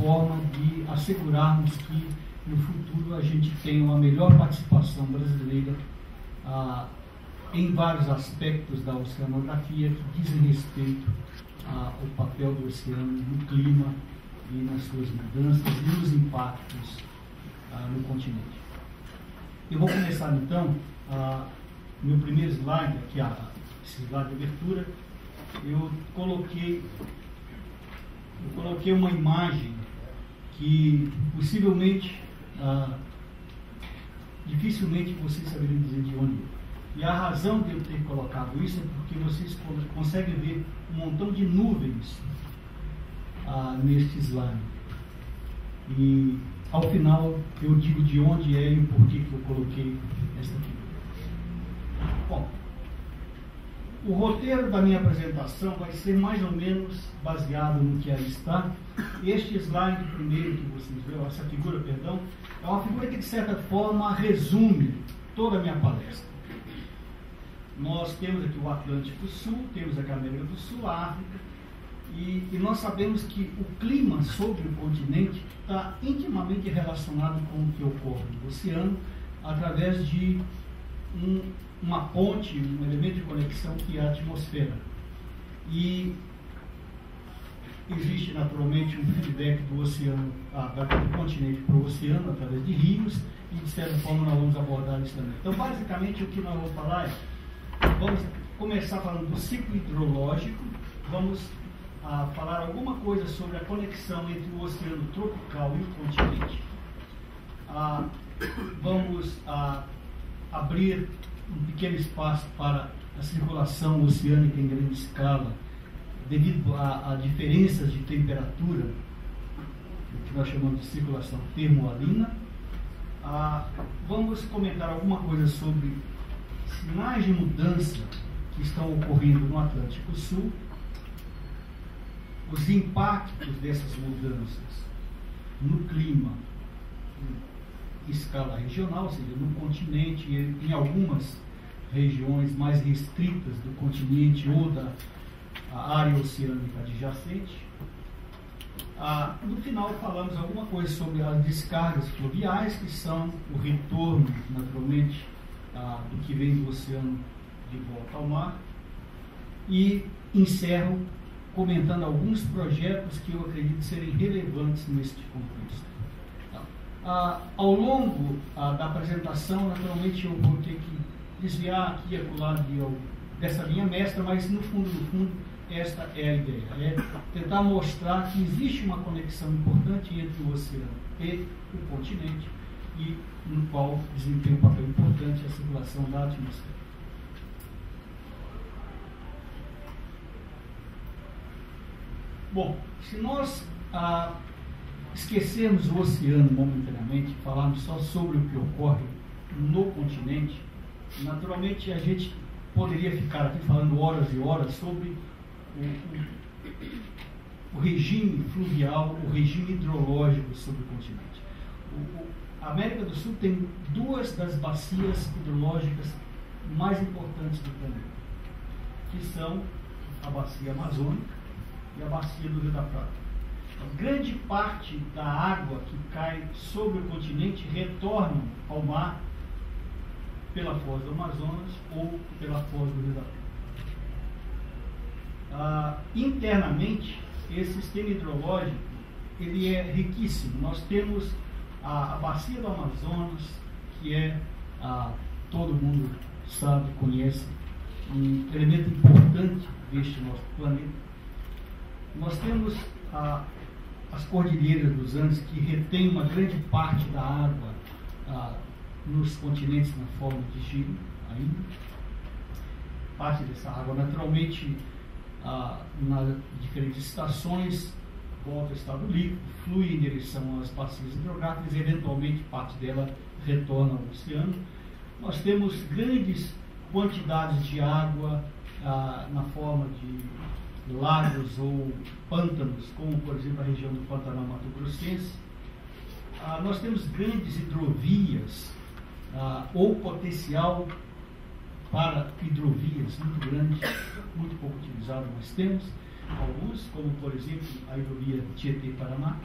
forma de assegurarmos que no futuro a gente tenha uma melhor participação brasileira em vários aspectos da oceanografia que dizem respeito ao papel do oceano no clima e nas suas mudanças e nos impactos no continente. Eu vou começar então, meu primeiro slide, aqui, esse slide de abertura, eu coloquei uma imagem que possivelmente, dificilmente vocês saberiam dizer de onde é. E a razão de eu ter colocado isso é porque vocês conseguem ver um montão de nuvens neste slide. E ao final eu digo de onde é e por que eu coloquei esta figura. Bom, o roteiro da minha apresentação vai ser mais ou menos baseado no que aí está. Este slide primeiro que vocês viram, essa figura, perdão, é uma figura que de certa forma resume toda a minha palestra. Nós temos aqui o Atlântico Sul, temos aqui a América do Sul, a África, e nós sabemos que o clima sobre o continente está intimamente relacionado com o que ocorre no oceano, através de uma ponte, um elemento de conexão que é a atmosfera. E existe naturalmente um feedback do oceano, do continente para o oceano, através de rios, e de certa forma nós vamos abordar isso também. Então, basicamente, o que nós vamos falar é, vamos começar falando do ciclo hidrológico, vamos falar alguma coisa sobre a conexão entre o oceano tropical e o continente. Vamos abrir um pequeno espaço para a circulação oceânica em grande escala, devido a diferenças de temperatura, o que nós chamamos de circulação termoalina. Vamos comentar alguma coisa sobre sinais de mudança que estão ocorrendo no Atlântico Sul, os impactos dessas mudanças no clima em escala regional, ou seja, no continente e em algumas regiões mais restritas do continente ou da área oceânica adjacente. No final falamos alguma coisa sobre as descargas fluviais, que são o retorno, naturalmente, do que vem do oceano de volta ao mar, e encerro comentando alguns projetos que eu acredito serem relevantes neste contexto. Ao longo da apresentação, naturalmente eu vou ter que desviar aqui e acolá dessa linha mestra, mas no fundo, esta é a ideia, é tentar mostrar que existe uma conexão importante entre o oceano e o continente, e no qual desempenha um papel importante a circulação da atmosfera. Bom, se nós esquecermos o oceano momentaneamente, falarmos só sobre o que ocorre no continente, naturalmente a gente poderia ficar aqui falando horas e horas sobre o regime fluvial, o regime hidrológico sobre o continente. A América do Sul tem duas das bacias hidrológicas mais importantes do planeta, que são a bacia amazônica e a bacia do Rio da Prata. A grande parte da água que cai sobre o continente retorna ao mar pela foz do Amazonas ou pela foz do Rio da Prata. Internamente, esse sistema hidrológico ele é riquíssimo. Nós temos a bacia do Amazonas, que é, todo mundo sabe, conhece, um elemento importante deste nosso planeta. Nós temos as cordilheiras dos Andes, que retêm uma grande parte da água nos continentes na forma de gelo ainda. Parte dessa água, naturalmente, nas diferentes estações, volta ao estado líquido, flui em direção às bacias hidrográficas e, eventualmente, parte dela retorna ao oceano. Nós temos grandes quantidades de água na forma de lagos ou pântanos, como, por exemplo, a região do Pantanal Mato Grossense. Nós temos grandes hidrovias ou potencial para hidrovias muito grande, muito pouco utilizado, mas temos alguns, como por exemplo a hidrovia Tietê-Paraná,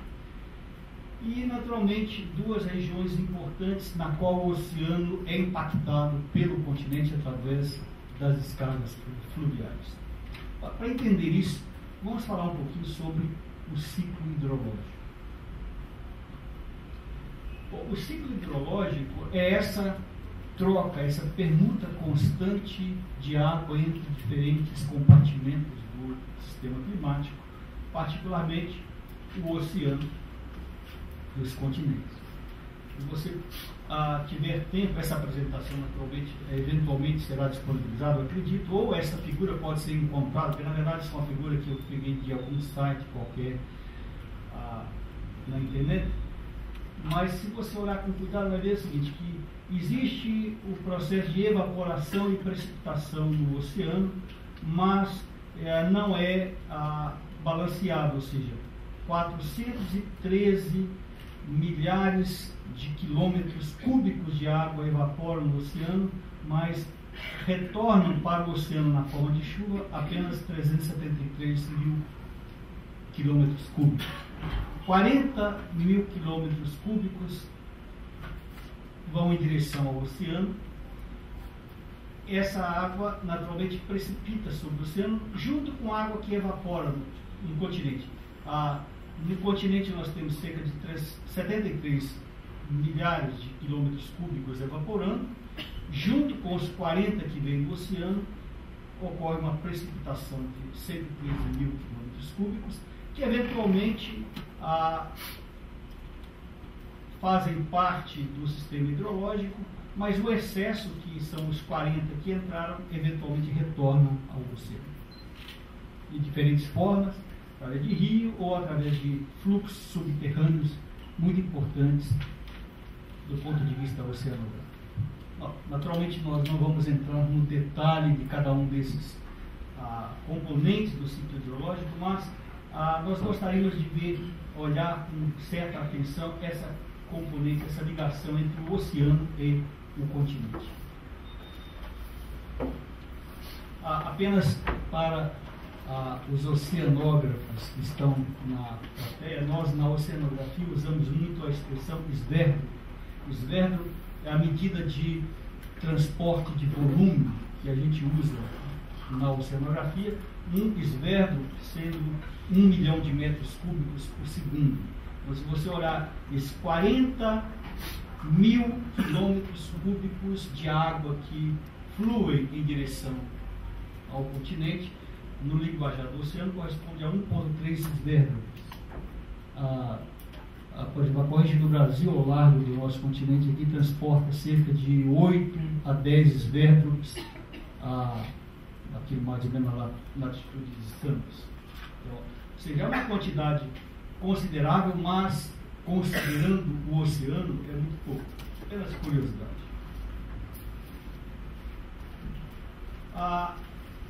e, naturalmente, duas regiões importantes na qual o oceano é impactado pelo continente através das descargas fluviais. Para entender isso, vamos falar um pouquinho sobre o ciclo hidrológico. O ciclo hidrológico é essa troca, essa permuta constante de água entre diferentes compartimentos do sistema climático, particularmente o oceano e os continentes. Se você tiver tempo, essa apresentação naturalmente, eventualmente será disponibilizada, eu acredito, ou essa figura pode ser encontrada, porque na verdade isso é uma figura que eu peguei de algum site qualquer na internet. Mas se você olhar com cuidado, vai ver o seguinte, que existe o processo de evaporação e precipitação no oceano, mas não é balanceado, ou seja, 413 milhares de quilômetros cúbicos de água evaporam no oceano, mas retornam para o oceano na forma de chuva apenas 373 mil quilômetros cúbicos. 40 mil quilômetros cúbicos vão em direção ao oceano. Essa água naturalmente precipita sobre o oceano junto com a água que evapora no continente. No continente nós temos cerca de 73 milhares de quilômetros cúbicos evaporando. Junto com os 40 que vêm do oceano, ocorre uma precipitação de 113 mil quilômetros cúbicos, que eventualmente fazem parte do sistema hidrológico, mas o excesso, que são os 40 que entraram, eventualmente retornam ao oceano. De diferentes formas, através de rio ou através de fluxos subterrâneos muito importantes do ponto de vista oceanográfico. Naturalmente, nós não vamos entrar no detalhe de cada um desses componentes do ciclo hidrológico, mas nós gostaríamos de olhar com certa atenção essa componente, essa ligação entre o oceano e o continente. Apenas para os oceanógrafos que estão na plateia, nós na oceanografia usamos muito a expressão esverdo. Esverdo é a medida de transporte de volume que a gente usa na oceanografia, um esverdo sendo 1 milhão de metros cúbicos por segundo. Então, se você olhar esses 40 mil quilômetros cúbicos de água que fluem em direção ao continente, no linguajar do oceano, corresponde a 1,3 esverdos. Por exemplo, a corrente do Brasil ao largo do nosso continente aqui transporta cerca de 8 a 10 esverdos, aqui mais ou menos na latitude de Santos. Então, ou seja, é uma quantidade considerável, mas considerando o oceano é muito pouco. Apenas curiosidade.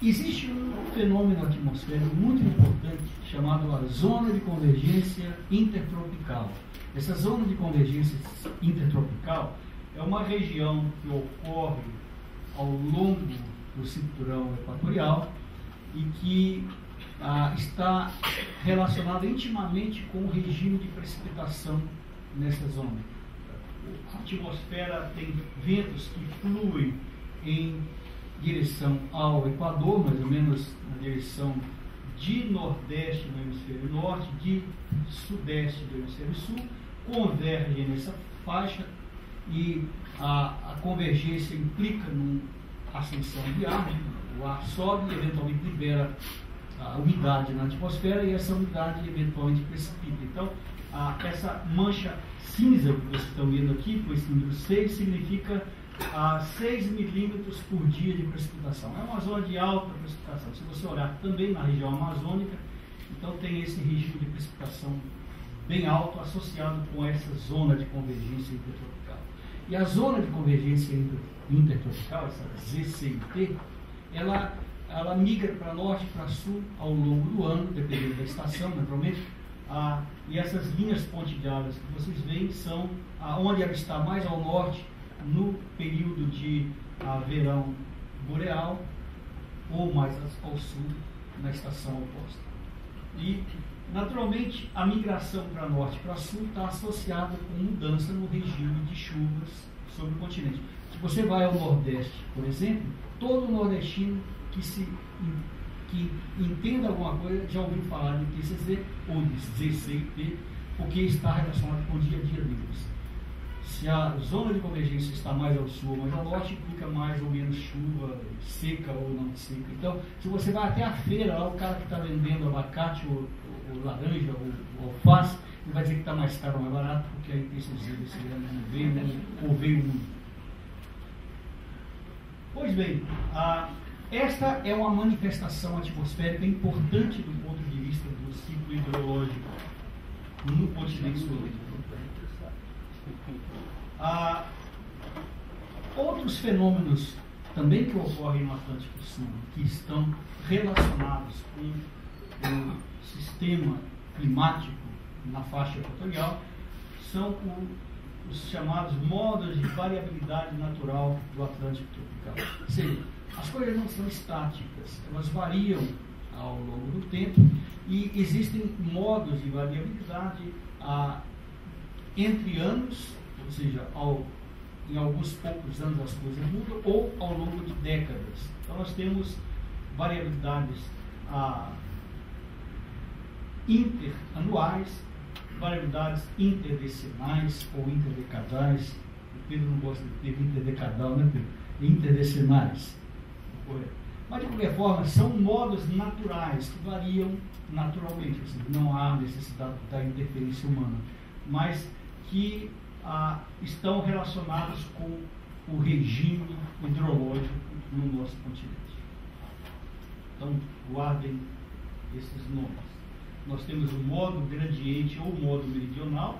Existe um fenômeno atmosférico muito importante chamado a zona de convergência intertropical. Essa zona de convergência intertropical é uma região que ocorre ao longo do cinturão equatorial e que está relacionada intimamente com o regime de precipitação nessa zona. A atmosfera tem ventos que fluem em direção ao Equador, mais ou menos na direção de nordeste no hemisfério norte, de sudeste do hemisfério sul, convergem nessa faixa e a convergência implica numa ascensão de ar, o ar sobe e eventualmente libera a umidade na atmosfera e essa umidade eventualmente precipita. Então, essa mancha cinza que vocês estão vendo aqui, com esse número 6, significa 6 milímetros por dia de precipitação. É uma zona de alta precipitação. Se você olhar também na região amazônica, então tem esse regime de precipitação bem alto associado com essa zona de convergência intertropical. E a zona de convergência intertropical, essa ZCIT, ela migra para norte e para sul ao longo do ano, dependendo da estação, naturalmente. E essas linhas pontilhadas que vocês veem são onde ela está mais ao norte, no período de verão boreal, ou mais ao sul, na estação oposta. E, naturalmente, a migração para norte e para sul está associada com mudança no regime de chuvas sobre o continente. Se você vai ao Nordeste, por exemplo, todo nordestino que entenda alguma coisa já ouviu falar de TCC ou de ZCP, porque está relacionado com o dia a dia deles. Se a zona de convergência está mais ao sul ou mais ao norte, fica mais ou menos chuva, seca ou não seca. Então, se você vai até a feira, lá o cara que está vendendo abacate ou laranja ou alface, ele vai dizer que está mais caro ou mais barato, porque a IPCC desse ano não veio, né, ou veio muito. Pois bem, esta é uma manifestação atmosférica importante do ponto de vista do ciclo hidrológico no continente sul-americano. Outros fenômenos também que ocorrem no Atlântico Sul, que estão relacionados com o sistema climático na faixa equatorial, são os chamados modos de variabilidade natural do Atlântico tropical. Ou seja, as coisas não são estáticas, elas variam ao longo do tempo e existem modos de variabilidade entre anos, ou seja, em alguns poucos anos as coisas mudam, ou ao longo de décadas. Então nós temos variabilidades interanuais, variabilidades interdecenais ou interdecadais. O Pedro não gosta de ter interdecadal, né, Pedro? Interdecenais. Mas, de qualquer forma, são modos naturais que variam naturalmente. Assim, não há necessidade da interferência humana, mas que estão relacionados com o regime hidrológico no nosso continente. Então, guardem esses nomes. Nós temos o modo gradiente ou modo meridional,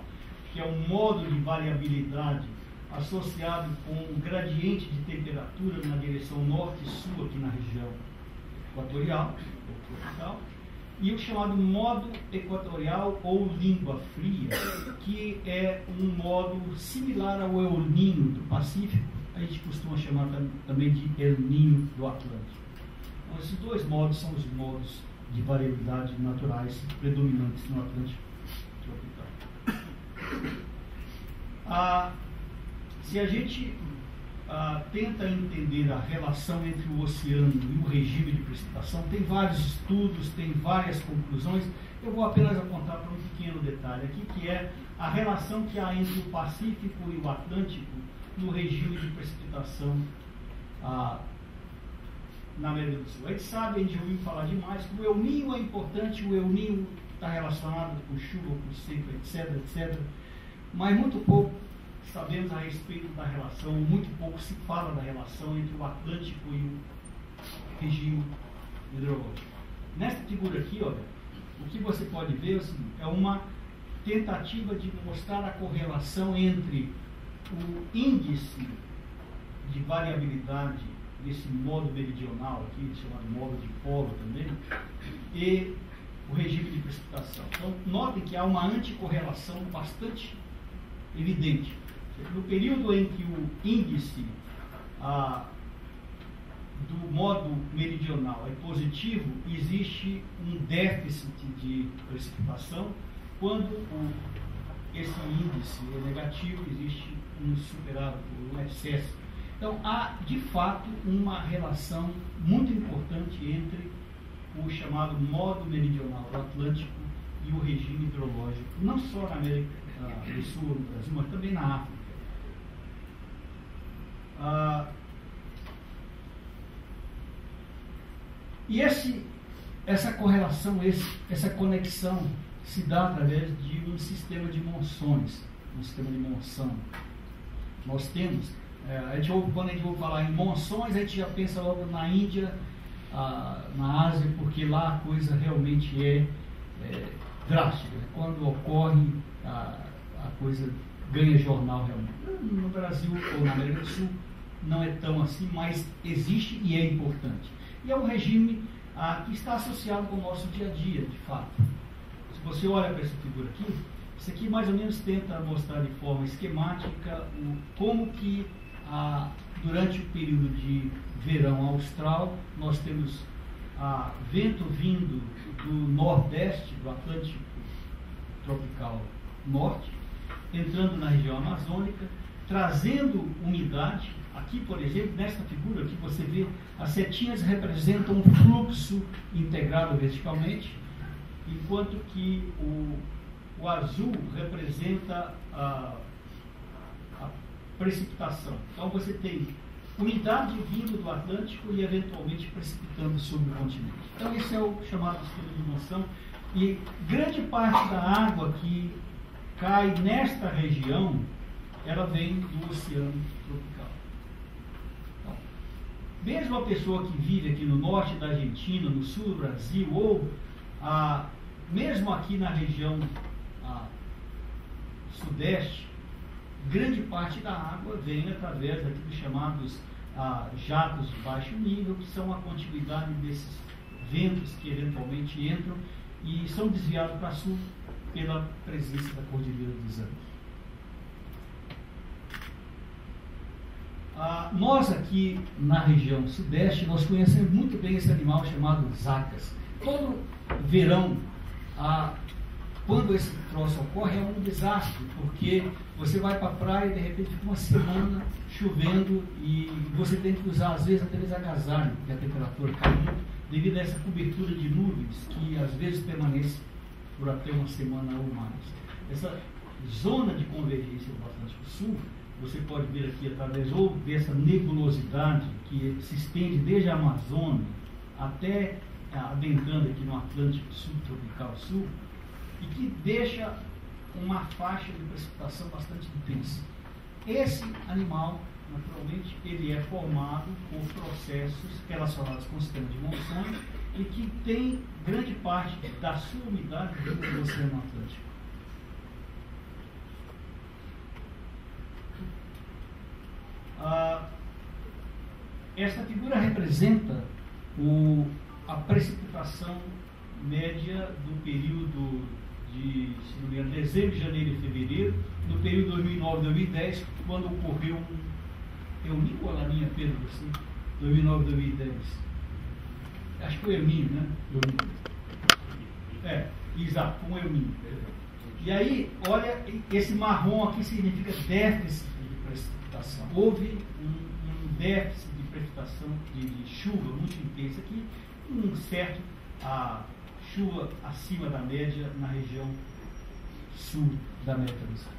que é um modo de variabilidade associado com o gradiente de temperatura na direção norte e sul aqui na região equatorial, ou tropical, e o chamado modo equatorial ou língua fria, que é um modo similar ao El Niño do Pacífico, a gente costuma chamar também de El Niño do Atlântico. Então, esses dois modos são os modos de variabilidade naturais predominantes no Atlântico tropical. Se a gente tenta entender a relação entre o oceano e o regime de precipitação, tem vários estudos, tem várias conclusões. Eu vou apenas apontar para um pequeno detalhe aqui, que é a relação que há entre o Pacífico e o Atlântico no regime de precipitação na América do Sul. A gente sabe, a gente ouviu falar demais, que o El Niño é importante, o El Niño está relacionado com chuva, com seca, etc, etc, mas muito pouco sabemos a respeito da relação, muito pouco se fala da relação entre o Atlântico e o regime hidrológico. Nessa figura aqui, olha, o que você pode ver é o seguinte, é uma tentativa de mostrar a correlação entre o índice de variabilidade desse modo meridional aqui, chamado modo de polo também, e o regime de precipitação. Então, notem que há uma anticorrelação bastante evidente. No período em que o índice do modo meridional é positivo, existe um déficit de precipitação. Quando esse índice é negativo, existe um superávit, um excesso. Então, há, de fato, uma relação muito importante entre o chamado modo meridional do Atlântico e o regime hidrológico, não só na América do Sul, no Brasil, mas também na África. E essa correlação, essa conexão se dá através de um sistema de monções, um sistema de monção. Nós temos, quando a gente ouve falar em monções, a gente já pensa logo na Índia, na Ásia, porque lá a coisa realmente é drástica. Quando ocorre, a coisa ganha jornal realmente. No Brasil ou na América do Sul não é tão assim, mas existe e é importante. E é um regime que está associado com o nosso dia a dia, de fato. Se você olha para essa figura aqui, isso aqui mais ou menos tenta mostrar de forma esquemática como que durante o período de verão austral nós temos vento vindo do nordeste, do Atlântico tropical norte, entrando na região amazônica, trazendo umidade. Aqui, por exemplo, nesta figura aqui você vê, as setinhas representam um fluxo integrado verticalmente, enquanto que o azul representa a precipitação. Então você tem umidade vindo do Atlântico e eventualmente precipitando sobre o continente. Então esse é o chamado sistema de monção, e grande parte da água que cai nesta região, ela vem do oceano tropical. Então, mesmo a pessoa que vive aqui no norte da Argentina, no sul do Brasil, ou mesmo aqui na região sudeste, grande parte da água vem através daqueles chamados jatos de baixo nível, que são a continuidade desses ventos que eventualmente entram e são desviados para sul pela presença da Cordilheira dos Andes. Nós aqui na região sudeste, nós conhecemos muito bem esse animal chamado zacas. Todo verão, quando esse troço ocorre, é um desastre, porque você vai para a praia e de repente fica uma semana chovendo e você tem que usar às vezes até agasalho, porque a temperatura cai muito, devido a essa cobertura de nuvens que às vezes permanece por até uma semana ou mais. Essa zona de convergência do Atlântico Sul, você pode ver aqui através ou dessa nebulosidade que se estende desde a Amazônia até adentrando aqui no Atlântico subtropical sul, e que deixa uma faixa de precipitação bastante intensa. Esse animal, naturalmente, ele é formado por processos relacionados com o sistema de monções e que tem grande parte da sua umidade vindo do Oceano Atlântico. Essa figura representa a precipitação média do período de, se não me engano, dezembro, janeiro e fevereiro, no período 2009-2010, quando ocorreu um El Niño ou La Niña, Pedro, assim, 2009-2010. Acho que foi El Niño, né? Exato, foi um El Niño. E aí, olha, esse marrom aqui significa déficit de precipitação. Houve um déficit de precipitação, de chuva muito intensa aqui, um certo chuva acima da média na região sul da América do Sul.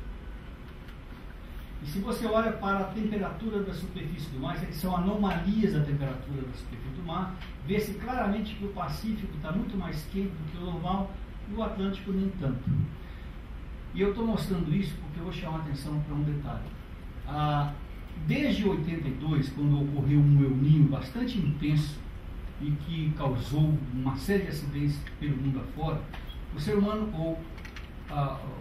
E se você olha para a temperatura da superfície do mar, isso aqui são anomalias da temperatura da superfície do mar, vê-se claramente que o Pacífico está muito mais quente do que o normal e o Atlântico nem tanto. E eu estou mostrando isso porque eu vou chamar a atenção para um detalhe. Desde 82, quando ocorreu um El Niño bastante intenso e que causou uma série de acidentes pelo mundo afora, o ser humano ou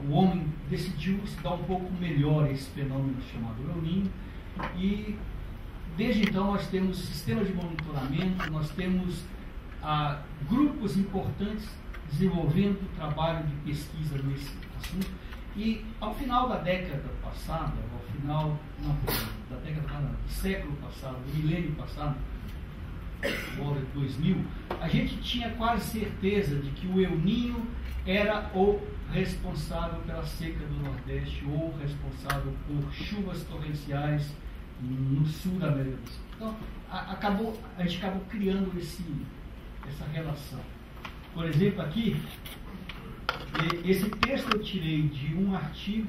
o homem decidiu estudar um pouco melhor esse fenômeno chamado El Niño, e desde então nós temos sistemas de monitoramento, nós temos grupos importantes desenvolvendo trabalho de pesquisa nesse assunto, e ao final da década passada, ao final da década do século passado, do milênio passado, agora 2000, a gente tinha quase certeza de que o El Niño era o responsável pela seca do Nordeste ou responsável por chuvas torrenciais no sul da América do Sul. Então, a gente acabou criando essa relação. Por exemplo, aqui, esse texto eu tirei de um artigo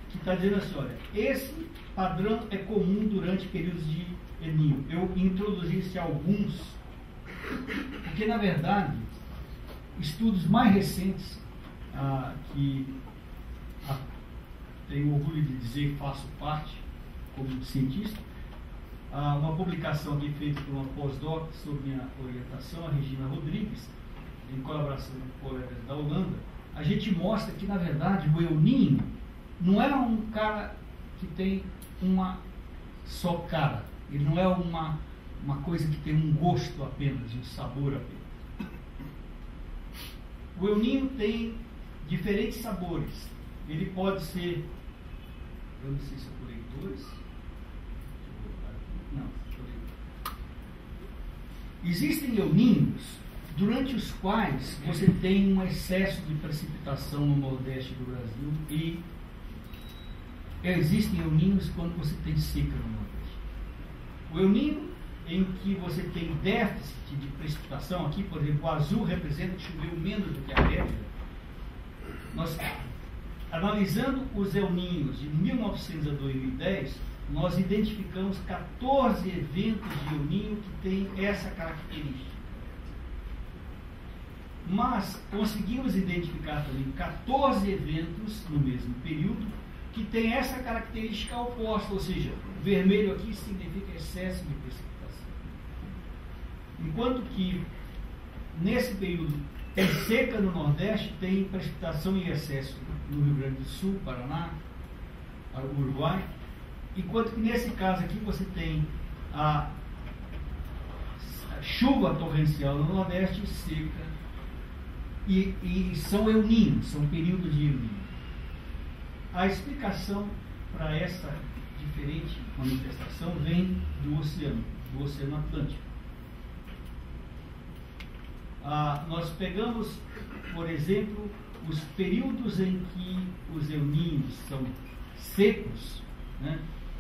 que está dizendo assim, olha, esse padrão é comum durante períodos de El Niño. Eu introduzi alguns, porque na verdade, estudos mais recentes, que tenho orgulho de dizer que faço parte como cientista, uma publicação aqui feita por uma pós-doc sob minha orientação, a Regina Rodrigues, em colaboração com colegas da Holanda, a gente mostra que na verdade o El Niño não é um cara que tem uma só cara, ele não é uma coisa que tem um gosto apenas, um sabor apenas. O El Niño tem diferentes sabores. Ele pode ser, eu não sei se eu colei dois, não, Existem El Niños durante os quais você tem um excesso de precipitação no nordeste do Brasil e existem El Niños quando você tem seca no nordeste. O El Niño em que você tem déficit de precipitação, aqui, por exemplo, o azul representa que choveu menos do que a média. Nós, analisando os El Niños de 1900 a 2010, nós identificamos 14 eventos de El Niño que têm essa característica. Mas conseguimos identificar também 14 eventos no mesmo período que têm essa característica oposta, ou seja, o vermelho aqui significa excesso de precipitação. Enquanto que nesse período tem seca no Nordeste, tem precipitação em excesso no Rio Grande do Sul, Paraná, Uruguai, enquanto que nesse caso aqui você tem a chuva torrencial no Nordeste e seca. E são El Niños, são períodos de El Niño. A explicação para essa diferente manifestação vem do Oceano Atlântico. Nós pegamos, por exemplo, os períodos em que os El Niños são secos, né?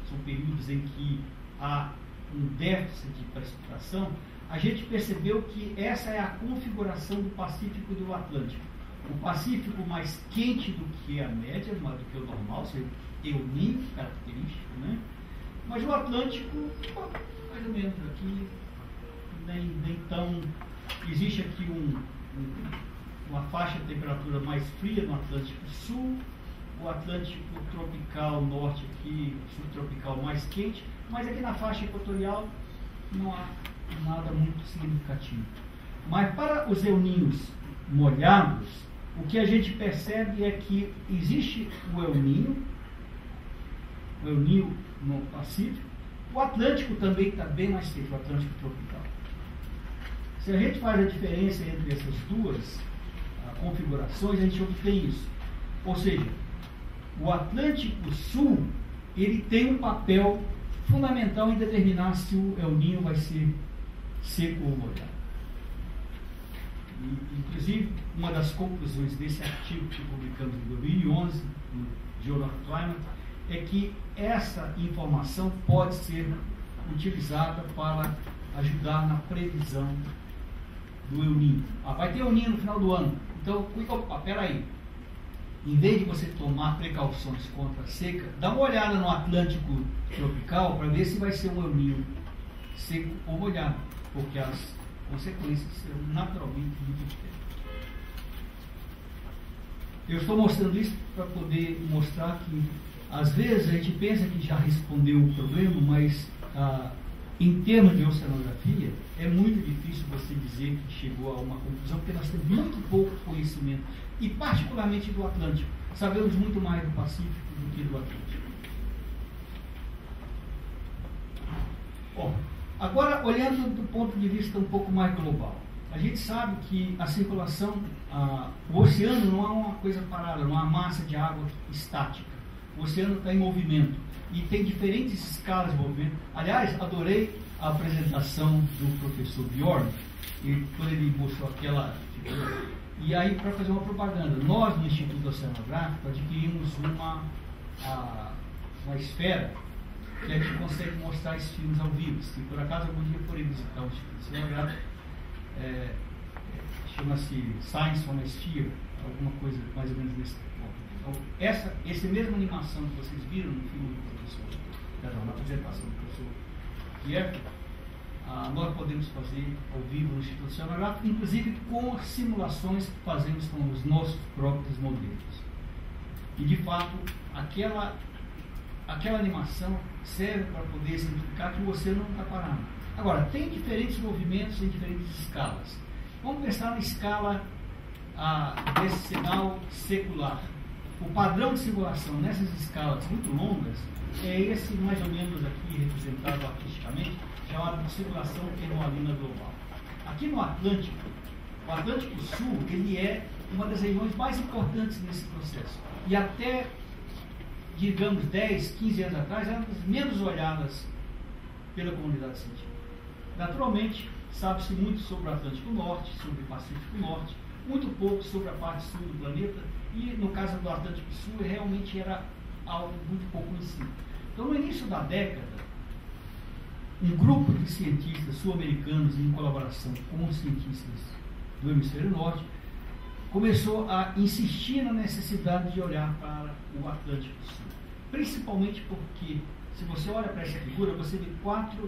São períodos em que há um déficit de precipitação. A gente percebeu que essa é a configuração do Pacífico e do Atlântico. O Pacífico mais quente do que a média, mais do que o normal, ou seja, El Niño característico, né? Mas o Atlântico, mais ou menos aqui, nem tão... Existe aqui uma faixa de temperatura mais fria no Atlântico Sul, o Atlântico tropical norte aqui, subtropical mais quente, mas aqui na faixa equatorial não há nada muito significativo. Mas para os El Niños molhados, o que a gente percebe é que existe o El Niño no Pacífico, o Atlântico também está bem mais seco, o Atlântico tropical. Se a gente faz a diferença entre essas duas configurações, a gente obtém isso. Ou seja, o Atlântico Sul, ele tem um papel fundamental em determinar se o El Niño vai ser seco ou molhado. Inclusive, uma das conclusões desse artigo que publicamos em 2011, no Journal of Climate, é que essa informação pode ser utilizada para ajudar na previsão do El Niño. Vai ter El Niño no final do ano. Então, peraí. Em vez de você tomar precauções contra a seca, dá uma olhada no Atlântico tropical para ver se vai ser um El Niño seco ou molhado, porque as consequências serão naturalmente muito diferentes. Eu estou mostrando isso para poder mostrar que, às vezes, a gente pensa que já respondeu o problema, mas em termos de oceanografia, é muito difícil você dizer que chegou a uma conclusão, porque nós temos muito pouco conhecimento, e particularmente do Atlântico. Sabemos muito mais do Pacífico do que do Atlântico. Bom, agora, olhando do ponto de vista um pouco mais global, a gente sabe que a circulação, o oceano não é uma coisa parada, não é uma massa de água estática. O oceano está em movimento e tem diferentes escalas de movimento. Aliás, adorei a apresentação do professor Bjorn, e quando ele mostrou aquela figura. E aí, para fazer uma propaganda, nós no Instituto Oceanográfico adquirimos uma esfera que a gente consegue mostrar esses filmes ao vivo. Se por acaso algum dia forem visitar o Instituto Oceanográfico, chama-se Science on a Sphere, alguma coisa mais ou menos nesse ponto. Então, essa mesma animação que vocês viram no filme do professor, na apresentação do professor Kiefer, nós podemos fazer ao vivo no Instituto Oceanográfico, inclusive com simulações que fazemos com os nossos próprios modelos. E, de fato, aquela animação serve para poder exemplificar que o oceano não está parado. Agora, tem diferentes movimentos em diferentes escalas. Vamos pensar na escala desse sinal secular. O padrão de circulação nessas escalas muito longas é esse, mais ou menos aqui representado artisticamente, chamado de circulação termoalina global. Aqui no Atlântico, o Atlântico Sul, ele é uma das regiões mais importantes nesse processo. E até, digamos, 10, 15 anos atrás, eram as menos olhadas pela comunidade científica. Naturalmente, Sabe-se muito sobre o Atlântico Norte, sobre o Pacífico Norte, muito pouco sobre a parte sul do planeta, e no caso do Atlântico Sul realmente era algo muito pouco conhecido. Então, no início da década, um grupo de cientistas sul-americanos, em colaboração com os cientistas do hemisfério norte, começou a insistir na necessidade de olhar para o Atlântico Sul. Principalmente porque, se você olha para essa figura, você vê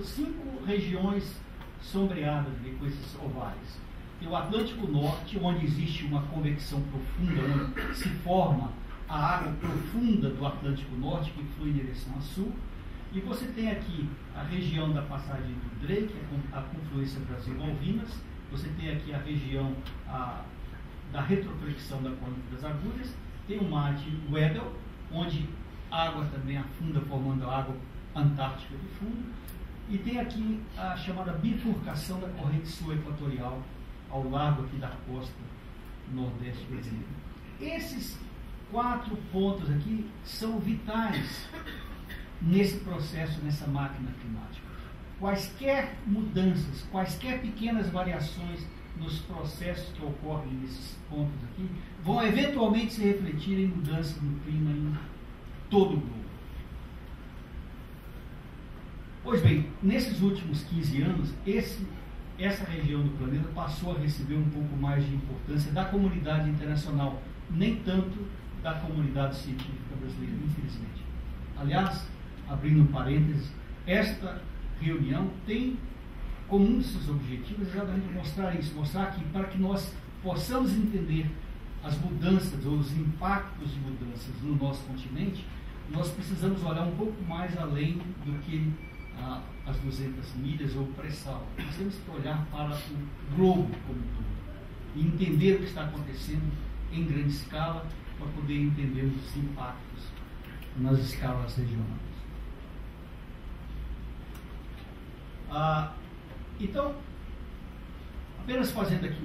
5 regiões sombreadas com esses ovários. Tem o Atlântico Norte, onde existe uma convecção profunda, onde se forma a água profunda do Atlântico Norte, que flui em direção a sul. E você tem aqui a região da passagem do Drake, a confluência Brasil-Malvinas. Você tem aqui a região da retroflexão da corrente das agulhas. Tem o mar de Weddell, onde a água também afunda, formando a água antártica de fundo. E tem aqui a chamada bifurcação da corrente sul equatorial, ao largo aqui da costa nordeste brasileira. Esses 4 pontos aqui são vitais nesse processo, nessa máquina climática. Quaisquer mudanças, quaisquer pequenas variações nos processos que ocorrem nesses pontos aqui, vão eventualmente se refletir em mudanças no clima em todo o globo. Pois bem, nesses últimos 15 anos, essa região do planeta passou a receber um pouco mais de importância da comunidade internacional, nem tanto da comunidade científica brasileira, infelizmente. Aliás, abrindo um parênteses, esta reunião tem como um de seus objetivos exatamente mostrar isso, mostrar que para que nós possamos entender as mudanças ou os impactos de mudanças no nosso continente, nós precisamos olhar um pouco mais além do que as 200 milhas ou o pré-sal. Nós temos que olhar para o globo como um todo e entender o que está acontecendo em grande escala para poder entender os impactos nas escalas regionais. Então, apenas fazendo aqui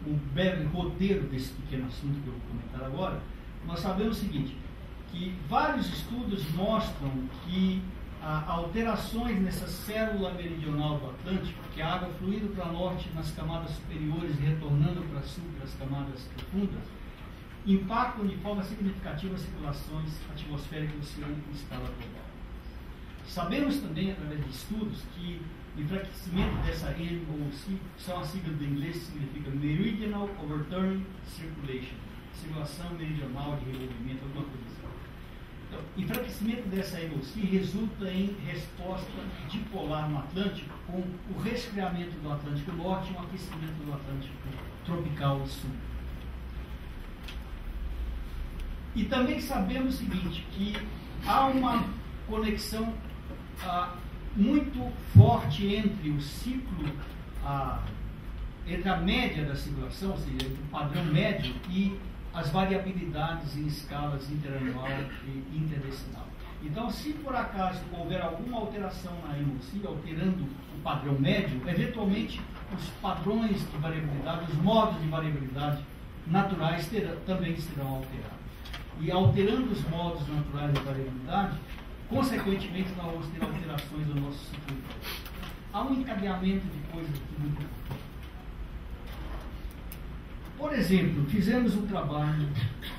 um breve roteiro desse pequeno assunto que eu vou comentar agora, nós sabemos o seguinte, que vários estudos mostram que alterações nessa célula meridional do Atlântico, que a água fluindo para norte nas camadas superiores e retornando para sul pelas camadas profundas, impactam de forma significativa as circulações atmosféricas do oceano em escala global. Sabemos também, através de estudos, que o enfraquecimento dessa MOC, que são a sigla do inglês, significa Meridional Overturning Circulation, circulação meridional de revolvimento, alguma coisa assim. Então, enfraquecimento dessa MOC resulta em resposta dipolar no Atlântico, com o resfriamento do Atlântico Norte e um aquecimento do Atlântico Tropical Sul. E também sabemos o seguinte, que há uma conexão muito forte entre o ciclo, entre a média da circulação, ou seja, entre o padrão médio e as variabilidades em escalas interanual e interdecenal. Então, se por acaso houver alguma alteração na MOC, alterando o padrão médio, eventualmente os padrões de variabilidade, os modos de variabilidade naturais também serão alterados. E alterando os modos naturais de variabilidade, consequentemente, nós vamos ter alterações no nosso ciclo. Há um encadeamento de coisas muito importante. Por exemplo, fizemos um trabalho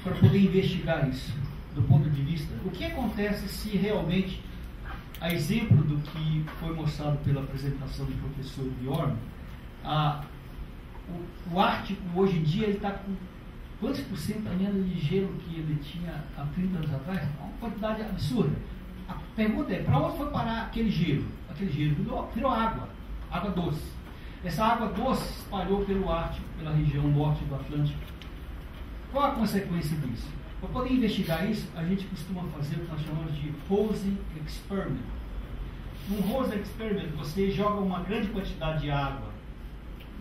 para poder investigar isso, do ponto de vista, o que acontece se realmente, a exemplo do que foi mostrado pela apresentação do professor Bjorn, o Ártico, hoje em dia, ele está com quantos por cento a menos de gelo que ele tinha há 30 anos atrás? Uma quantidade absurda. A pergunta é, para onde foi parar aquele gelo? Aquele gelo virou água doce. Essa água doce se espalhou pelo Ártico, pela região norte do Atlântico. Qual a consequência disso? Para poder investigar isso, a gente costuma fazer o que nós chamamos de Hosing Experiment. Num Hosing Experiment, você joga uma grande quantidade de água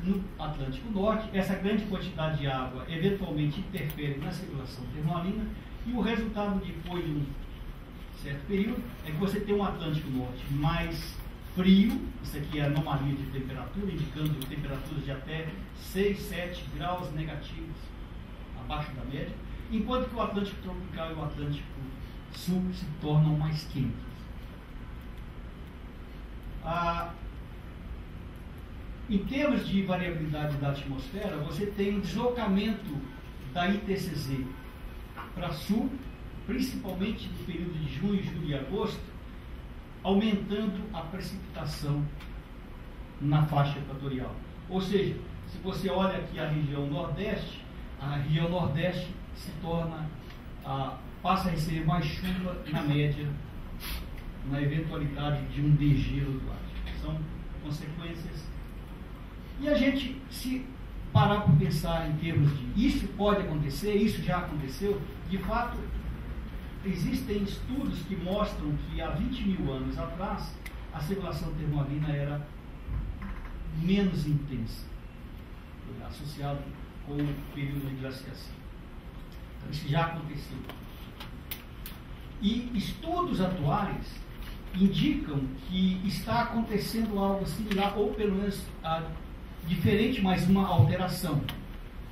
no Atlântico Norte, essa grande quantidade de água eventualmente interfere na circulação termoalina, e o resultado depois de um certo período é que você tem um Atlântico Norte mais frio, isso aqui é a anomalia de temperatura, indicando temperaturas de até 6, 7 graus negativos abaixo da média, enquanto que o Atlântico Tropical e o Atlântico Sul se tornam mais quentes. Em termos de variabilidade da atmosfera, você tem um deslocamento da ITCZ para sul, principalmente no período de junho, julho e agosto, aumentando a precipitação na faixa equatorial. Ou seja, se você olha aqui a região nordeste se torna, passa a receber mais chuva na média, na eventualidade de um degelo do Ártico. São consequências. E a gente, se parar para pensar em termos de isso pode acontecer, isso já aconteceu, de fato, existem estudos que mostram que há 20 mil anos atrás a circulação termomarina era menos intensa, associado com o período de glaciação. Então, isso já aconteceu. E estudos atuais indicam que está acontecendo algo similar, ou pelo menos diferente, mas uma alteração.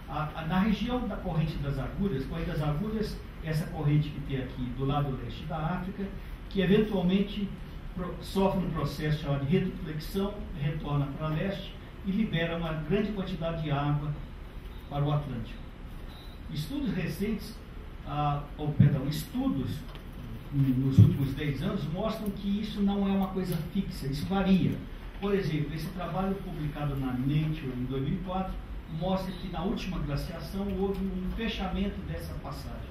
Na região da corrente das agulhas, essa corrente que tem aqui do lado leste da África, que eventualmente sofre um processo chamado de retroflexão, retorna para leste e libera uma grande quantidade de água para o Atlântico. Estudos recentes, estudos nos últimos 10 anos mostram que isso não é uma coisa fixa, isso varia. Por exemplo, esse trabalho publicado na Nature em 2004 mostra que na última glaciação houve um fechamento dessa passagem.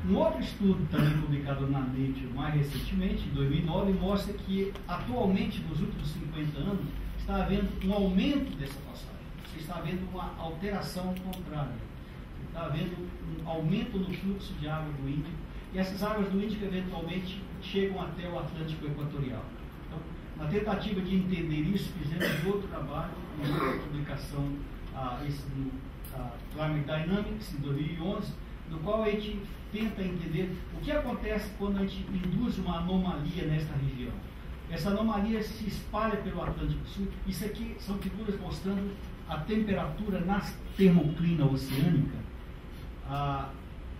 Um outro estudo também publicado na Nature mais recentemente, em 2009, mostra que atualmente, nos últimos 50 anos, está havendo um aumento dessa passagem. Você está havendo uma alteração ao contrário. Você está havendo um aumento no fluxo de água do Índico, e essas águas do Índico eventualmente chegam até o Atlântico Equatorial. Então, na tentativa de entender isso, fizemos outro trabalho, uma outra publicação, no Climate Dynamics, em 2011, no qual a gente tenta entender o que acontece quando a gente induz uma anomalia nesta região. Essa anomalia se espalha pelo Atlântico Sul. Isso aqui são figuras mostrando a temperatura na termoclina oceânica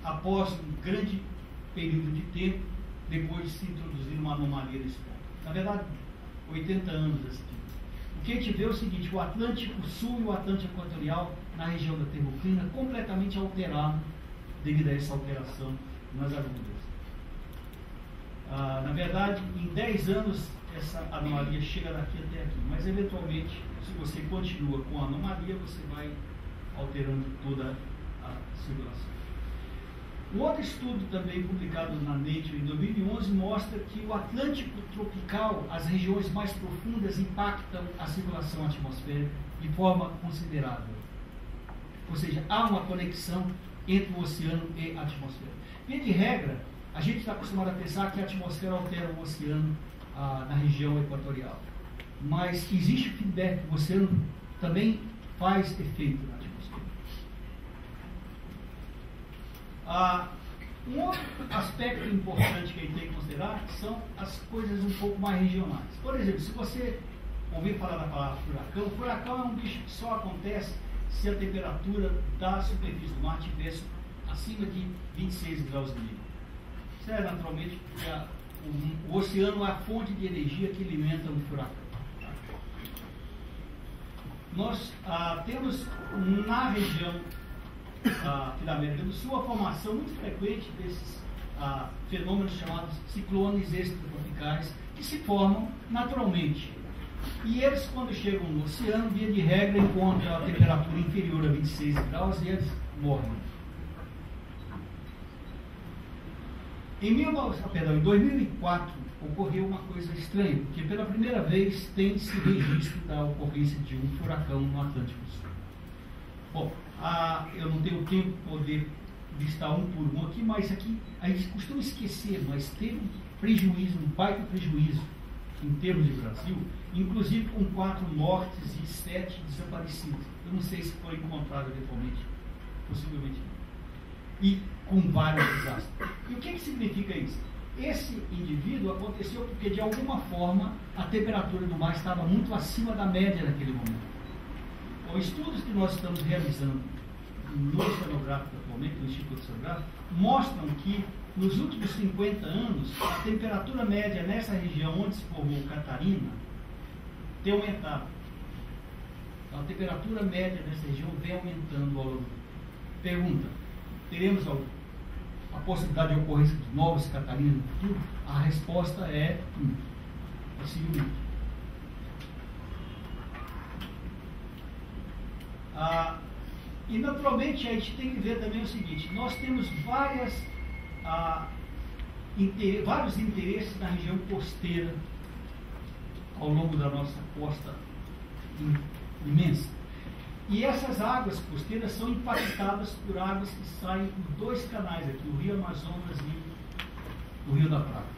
após um grande período de tempo, depois de se introduzir uma anomalia nesse ponto. Na verdade, 80 anos desse tipo. O que a gente vê é o seguinte: o Atlântico Sul e o Atlântico Equatorial, na região da termoclina, completamente alterado devido a essa alteração nas agulhas. Na verdade, em 10 anos, essa anomalia chega daqui até aqui, mas eventualmente, se você continua com a anomalia, você vai alterando toda a circulação. Um outro estudo também publicado na Nature em 2011 mostra que o Atlântico tropical, as regiões mais profundas, impactam a circulação atmosférica de forma considerável. Ou seja, há uma conexão entre o oceano e a atmosfera. Via de regra, a gente está acostumado a pensar que a atmosfera altera o oceano na região equatorial. Mas existe feedback, o oceano também faz efeito na atmosfera. Um outro aspecto importante que a gente tem que considerar são as coisas um pouco mais regionais. Por exemplo, se você ouvir falar da palavra furacão, furacão é um bicho que só acontece se a temperatura da superfície do mar estivesse acima de 26 graus e meio. Isso é naturalmente porque o oceano é a fonte de energia que alimenta um furacão. Nós temos na região aqui da América do Sul a formação muito frequente desses fenômenos chamados ciclones extratropicais, que se formam naturalmente. E eles, quando chegam no oceano, via de regra, encontram a temperatura inferior a 26 graus e eles morrem. Em 2004, ocorreu uma coisa estranha, porque pela primeira vez tem-se registro da ocorrência de um furacão no Atlântico Sul. Bom, eu não tenho tempo de poder listar um por um aqui, mas aqui a gente costuma esquecer, mas teve um prejuízo, um baita prejuízo em termos de Brasil, inclusive com 4 mortes e 7 desaparecidos. Eu não sei se foi encontrado eventualmente, possivelmente não. E com vários desastres. E o que significa isso? Esse indivíduo aconteceu porque, de alguma forma, a temperatura do mar estava muito acima da média naquele momento. Os estudos que nós estamos realizando no oceanográfico atualmente, no Instituto Oceanográfico, mostram que nos últimos 50 anos, a temperatura média nessa região onde se formou Catarina tem aumentado. Então, a temperatura média dessa região vem aumentando ao longo do tempo. Pergunta: teremos a possibilidade de ocorrência de novas Catarinas no futuro? A resposta é possivelmente. E naturalmente a gente tem que ver também o seguinte: nós temos vários interesses na região costeira ao longo da nossa costa imensa. E essas águas costeiras são impactadas por águas que saem por dois canais aqui, o Rio Amazonas e o Rio da Prata.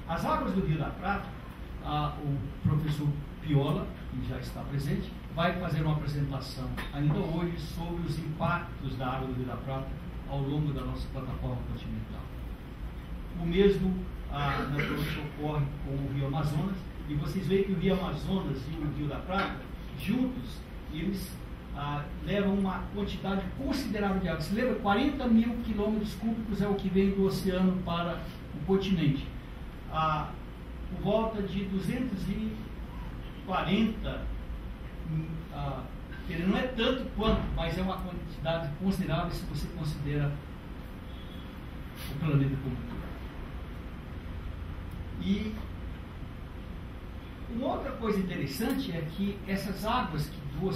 As águas do Rio da Prata, o professor Piola, que já está presente, vai fazer uma apresentação ainda hoje sobre os impactos da água do Rio da Prata ao longo da nossa plataforma continental. O mesmo naturalmente ocorre com o Rio Amazonas, e vocês veem que o Rio Amazonas e o Rio da Prata, juntos, eles levam uma quantidade considerável de água. Se lembra, 40 mil quilômetros cúbicos é o que vem do oceano para o continente. Por volta de 240, não é tanto quanto, mas é uma quantidade considerável se você considera o planeta como todo. E uma outra coisa interessante é que essas águas do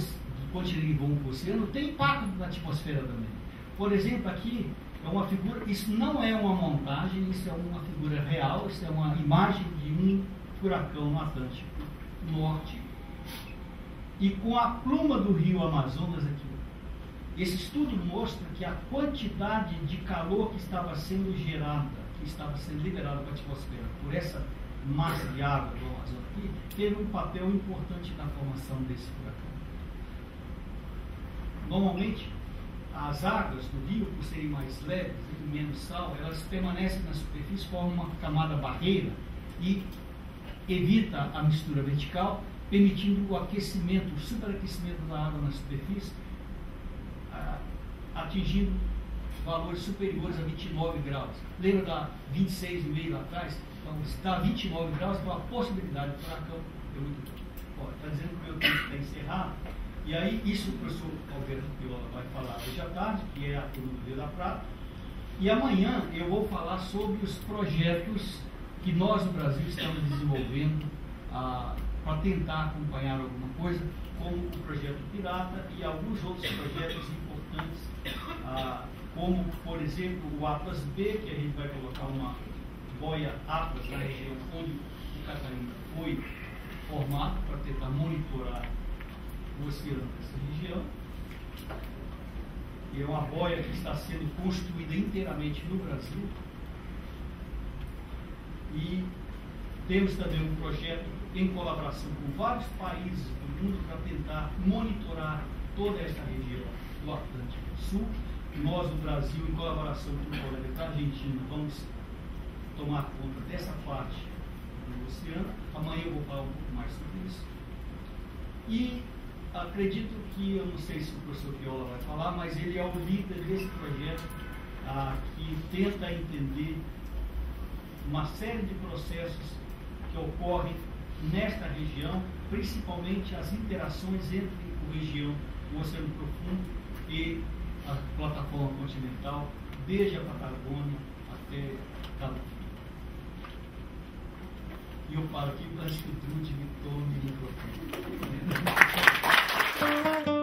continente vão para o oceano têm impacto na atmosfera também. Por exemplo, aqui é uma figura, isso não é uma montagem, isso é uma figura real, isso é uma imagem de um furacão no Atlântico Norte, e com a pluma do Rio Amazonas aqui. Esse estudo mostra que a quantidade de calor que estava sendo gerada, que estava sendo liberada para a atmosfera por essa massa de água do Amazonas aqui, teve um papel importante na formação desse furacão. Normalmente, as águas do rio, por serem mais leves e menos sal, elas permanecem na superfície, formam uma camada barreira e evita a mistura vertical, permitindo o aquecimento, o superaquecimento da água na superfície, atingindo valores superiores a 29 graus. Lembra da 26,5 lá atrás? Então, se está a 29 graus, então a possibilidade de furacão é muito grande. Está dizendo que o meu tempo está encerrado. E aí, isso o professor Alberto Piola vai falar hoje à tarde, que é a turma do Rio da Prata. E amanhã eu vou falar sobre os projetos que nós no Brasil estamos desenvolvendo para tentar acompanhar alguma coisa, como o projeto Pirata e alguns outros projetos importantes, como, por exemplo, o Atlas B, que a gente vai colocar uma boia Atlas na região onde o Catarina foi formado, para tentar monitorar o oceano dessa região. E é uma boia que está sendo construída inteiramente no Brasil. E temos também um projeto em colaboração com vários países do mundo para tentar monitorar toda essa região do Atlântico Sul. Nós, no Brasil, em colaboração com o colega da Argentina, vamos tomar conta dessa parte do oceano. Amanhã eu vou falar um pouco mais sobre isso. E acredito que, eu não sei se o professor Piola vai falar, mas ele é o líder desse projeto que tenta entender uma série de processos que ocorrem nesta região, principalmente as interações entre o Oceano Profundo e a plataforma continental, desde a Patagônia até Cabo Frio. E eu paro aqui para que o Trude me tome o microfone.